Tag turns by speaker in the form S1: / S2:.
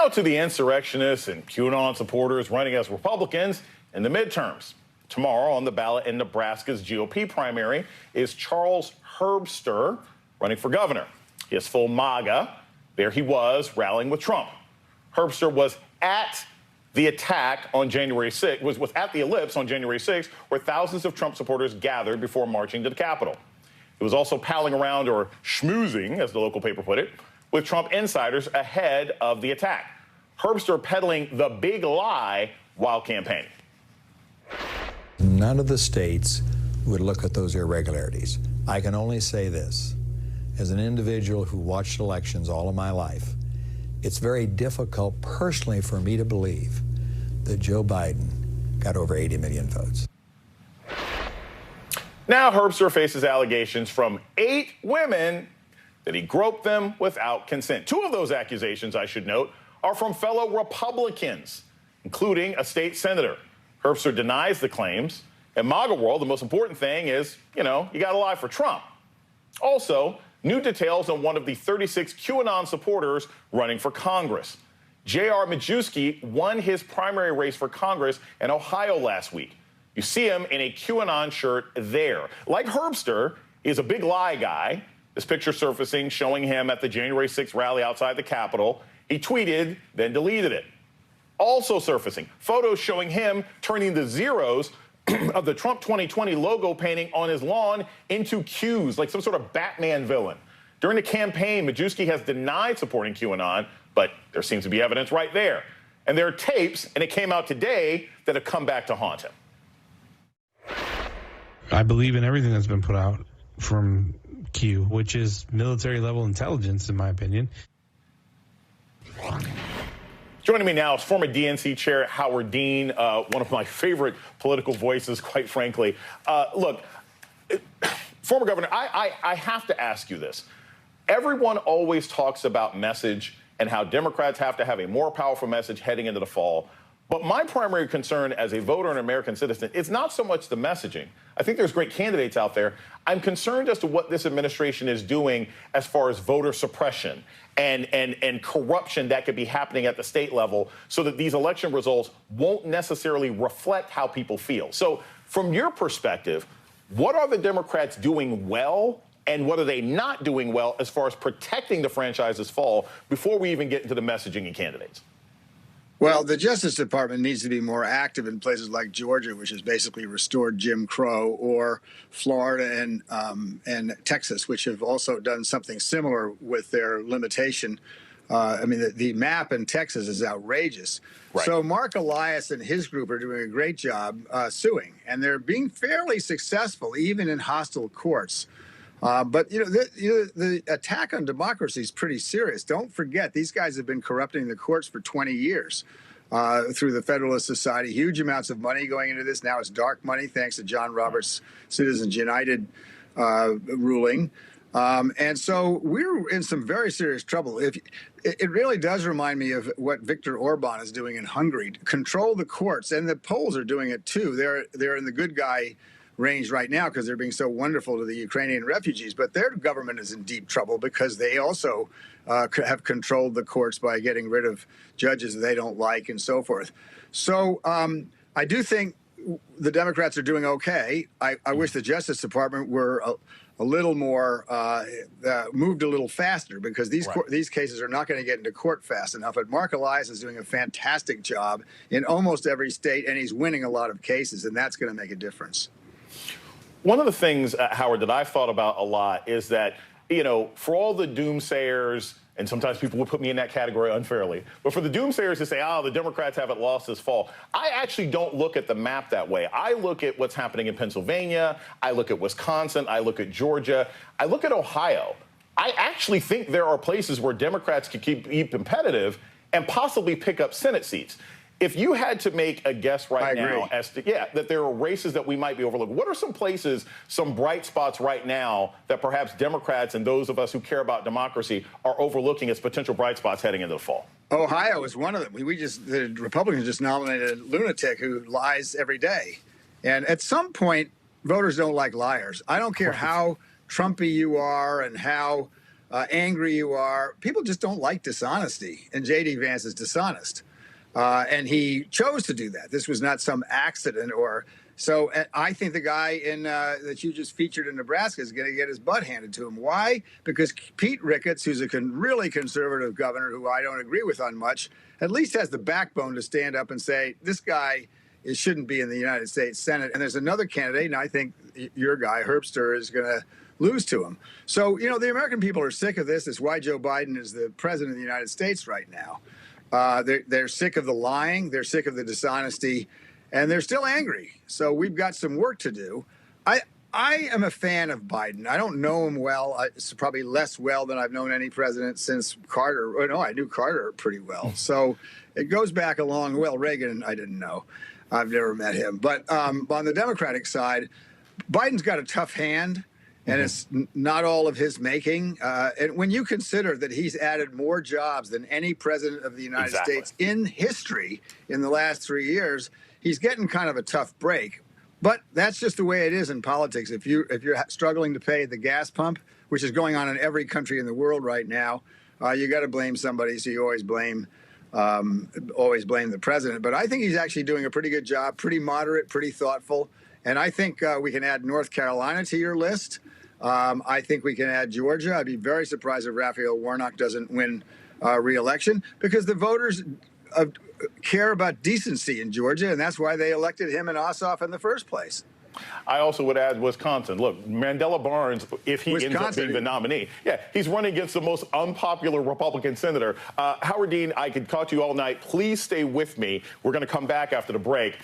S1: Now to the insurrectionists and QAnon supporters running as Republicans in the midterms. Tomorrow on the ballot in Nebraska's GOP primary is Charles Herbster running for governor. He is full MAGA. There he was rallying with Trump. Herbster was at the attack on January 6th, was at the Ellipse on January 6th, where thousands of Trump supporters gathered before marching to the Capitol. He was also palling around, or schmoozing, as the local paper put it, with Trump insiders ahead of the attack. Herbster peddling the big lie while campaigning.
S2: None of the states would look at those irregularities. I can only say this. As an individual who watched elections all of my life, it's very difficult personally for me to believe that Joe Biden got over 80 million votes.
S1: Now Herbster faces allegations from 8 women that he groped them without consent. 2 of those accusations, I should note, are from fellow Republicans, including a state senator. Herbster denies the claims. In MAGA world, the most important thing is, you got to lie for Trump. Also, new details on one of the 36 QAnon supporters running for Congress. J.R. Majewski won his primary race for Congress in Ohio last week. You see him in a QAnon shirt there. Like Herbster, he's a big lie guy. This picture surfacing showing him at the January 6th rally outside the Capitol. He tweeted, then deleted it. Also surfacing, photos showing him turning the zeros of the Trump 2020 logo painting on his lawn into Qs, like some sort of Batman villain. During the campaign, Majewski has denied supporting QAnon, but there seems to be evidence right there. And there are tapes, and it came out today, that have come back to haunt him.
S3: I believe in everything that's been put out from Q, which is military level intelligence, in my opinion.
S1: Joining me now is former DNC chair Howard Dean, one of my favorite political voices, quite frankly. Look, former governor, I have to ask you this. Everyone always talks about message and how Democrats have to have a more powerful message heading into the fall. But my primary concern as a voter and American citizen is not so much the messaging. I think there's great candidates out there. I'm concerned as to what this administration is doing as far as voter suppression and corruption that could be happening at the state level so that these election results won't necessarily reflect how people feel. So from your perspective, what are the Democrats doing well and what are they not doing well as far as protecting the franchise's fall before we even get into the messaging and candidates?
S4: Well, the Justice Department needs to be more active in places like Georgia, which has basically restored Jim Crow, or Florida and Texas, which have also done something similar with their limitation. I mean, the map in Texas is outrageous. Right. So Mark Elias and his group are doing a great job suing, and they're being fairly successful, even in hostile courts. But, the attack on democracy is pretty serious. Don't forget, these guys have been corrupting the courts for 20 years through the Federalist Society. Huge amounts of money going into this. Now it's dark money, thanks to John Roberts' Citizens United ruling. And so we're in some very serious trouble. It really does remind me of what Viktor Orban is doing in Hungary. Control the courts, and the Poles are doing it too. They're in the good guy range right now because they're being so wonderful to the Ukrainian refugees, but their government is in deep trouble because they also have controlled the courts by getting rid of judges that they don't like and so forth. So I do think the Democrats are doing okay. I wish the Justice Department were a little more moved a little faster, because these cases are not going to get into court fast enough. But Mark Elias is doing a fantastic job in almost every state, and he's winning a lot of cases, and that's going to make a difference.
S1: One of the things, Howard, that I've thought about a lot is that, for all the doomsayers, and sometimes people would put me in that category unfairly, but for the doomsayers to say, the Democrats haven't lost this fall, I actually don't look at the map that way. I look at what's happening in Pennsylvania. I look at Wisconsin. I look at Georgia. I look at Ohio. I actually think there are places where Democrats could keep competitive and possibly pick up Senate seats. If you had to make a guess right now as to, that there are races that we might be overlooking, what are some places, some bright spots right now that perhaps Democrats and those of us who care about democracy are overlooking as potential bright spots heading into the fall?
S4: Ohio is one of them. The Republicans just nominated a lunatic who lies every day. And at some point, voters don't like liars. I don't care how Trumpy you are and how angry you are. People just don't like dishonesty, and J.D. Vance is dishonest. And he chose to do that. This was not some accident or so. I think the guy that you just featured in Nebraska is going to get his butt handed to him. Why? Because Pete Ricketts, who's a really conservative governor who I don't agree with on much, at least has the backbone to stand up and say, this guy shouldn't be in the United States Senate. And there's another candidate, and I think your guy, Herbster, is going to lose to him. So, the American people are sick of this. It's why Joe Biden is the president of the United States right now. They're sick of the lying. They're sick of the dishonesty. And they're still angry. So we've got some work to do. I am a fan of Biden. I don't know him well. It's probably less well than I've known any president since Carter. Oh, no, I knew Carter pretty well. So it goes back a long, well, Reagan, I didn't know. I've never met him. But on the Democratic side, Biden's got a tough hand. And it's not all of his making. And when you consider that he's added more jobs than any president of the United States in history in the last 3 years, he's getting kind of a tough break. But that's just the way it is in politics. If you're struggling to pay the gas pump, which is going on in every country in the world right now, you got to blame somebody. So you always blame the president. But I think he's actually doing a pretty good job, pretty moderate, pretty thoughtful. And I think we can add North Carolina to your list. I think we can add Georgia. I'd be very surprised if Raphael Warnock doesn't win re-election because the voters care about decency in Georgia, and that's why they elected him and Ossoff in the first place.
S1: I also would add Wisconsin. Look, Mandela Barnes, if he ends up being the nominee, he's running against the most unpopular Republican senator. Howard Dean, I could talk to you all night. Please stay with me. We're going to come back after the break.